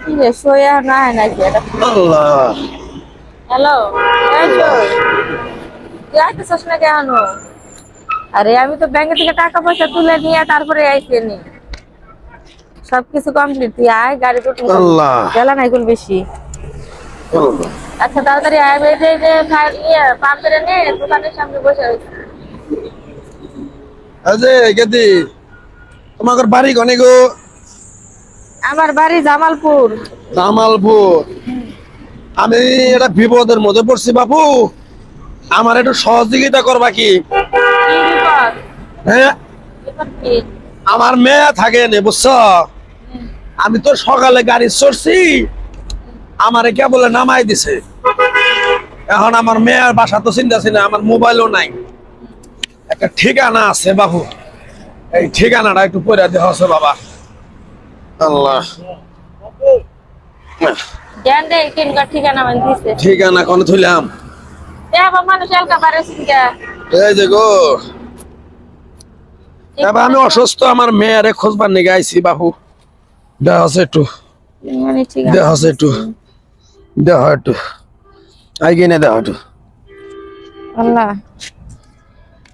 কি রে সোয়া না নাকি এটা? আল্লাহ, হ্যালো, এই সই, তুই আইতেছিস না কেন? আরে আমি তো ব্যাংকে থেকে টাকা পয়সা তুলে নিয়ে তারপরে আইতে নি, সবকিছু কমপ্লিট, তুই আয় গাড়ি তো আল্লাহ, গেলা নাই কোন বেশি। আল্লাহ। আচ্ছা তাড়াতাড়ি আয়, এই যে ফাইল নিয়ে পাম্পের নে দোকানের সামনে বসে রয়েছে। আজে গেদি, তোমাদের বাড়ি গনে গো? আমার বাড়ি জামালপুর। জামালপুর। আমি এটা বিপদের মধ্যে পড়ছি বাবু, আমার একটু সহযোগিতা করবা কি? কি বিপদ? হ্যাঁ, বিপদ কি? আমার মেয়ে থাকে নে বুঝছ, আমি তো সকালে গাড়ি চড়ছি, আমারে কে বলে নামাই দিছে। এখন আমার মেয়ের বাসা তো চিন্তাছি না, আমার মোবাইলও নাই। একটা ঠিকানা আছে বাবু, এই ঠিকানাটা একটু পড়ে দেওয়া আছে বাবা। আল্লাহ, জ্ঞান দে কিনকার ঠিকানা মানে দিছে। ঠিকানা কোন থইলাম? এ আবার মানুষ এলকা পারে সিনকা। এই যে গো, এবার আমি অসুস্থ, আমার মেয়েরে খোঁজবার নিয়ে আইছি বাবু। দেহ আছে একটু, মানে ঠিকানা দেহ আছে একটু, দেহ একটু, আই গিয়ে দেহ একটু। আল্লাহ,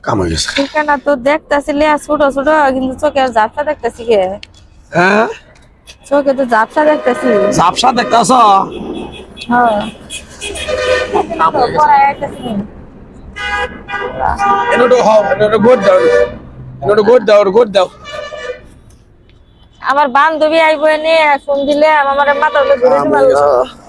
কাম হয়ে গেছে। ঠিকানা তো দেখতাছি ছোট ছোট, কিন্তু চোখে আর ঝাপসা দেখতাছি কে? হ্যাঁ, চোখে তো ঝাপসা দেখতাছি। ঝাপসা দেখতেছ? হ্যাঁ, কাম হয়ে গেছে। পড়ায় আইতাছি। এনোটো হও, এনোটো গোট দাও, এনোটো গোট দাও, গোট দাও। আমার বান্ধবী আইবো এনে ফোন দিলে আমার মাথা ঘুরে কাম হয়ে দিল। গেছে।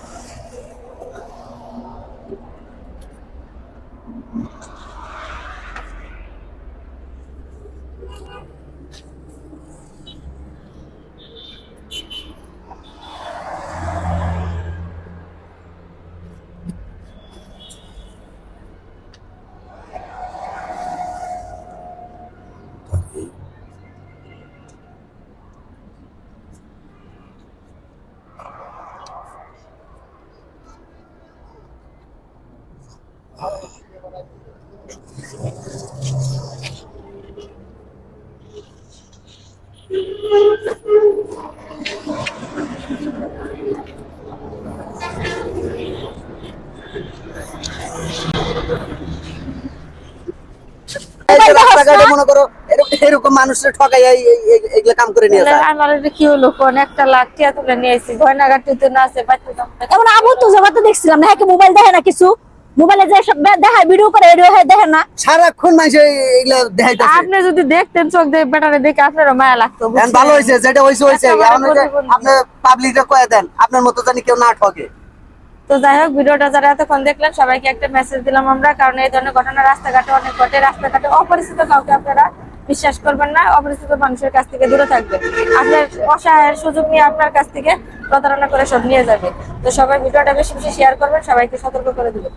এই যে রাস্তাঘাটে মনে করো এরকম মানুষের ঠকাই এগুলা কাম করে নিয়ে যায়। আমার এটা কি হলো, কোন 1 লাখ টাকা তুলে নিয়ে এসেছি, গয়নাগাটি তো না আছে বাচ্চা জমা। এমন আবু তো জমাতে দেখছিলাম না, হ্যাঁ মোবাইল দেখে না কিছু, মোবাইলে যে সব দেখায় ভিডিও করে এডিও হ্যাঁ দেখে না। সারাক্ষণ মানুষ এগুলা দেখাইতেছে। আপনি যদি দেখতেন চোখ দিয়ে বেটারে দেখে আপনারও মায়া লাগতো। এখন ভালো হয়েছে, যেটা হয়েছে হয়েছে। একেবারে এখন হচ্ছে প্রতিবন্ধী। আপনি পাবলিকটা কয়ে দেন, আপনার মতো জানি কেউ না ঠকে। তো যাই হোক, ভিডিওটা যারা এতক্ষণ দেখলেন সবাইকে একটা মেসেজ দিলাম আমরা, কারণ এই ধরনের ঘটনা রাস্তাঘাটে অনেক ঘটে। রাস্তাঘাটে অপরিচিত কাউকে আপনারা বিশ্বাস করবেন না, অপরিচিত মানুষের কাছ থেকে দূরে থাকবেন। আপনার অসহায়ের সুযোগ নিয়ে আপনার কাছ থেকে প্রতারণা করে সব নিয়ে যাবে। তো সবাই ভিডিওটা বেশি বেশি শেয়ার করবেন, সবাইকে সতর্ক করে দিবেন।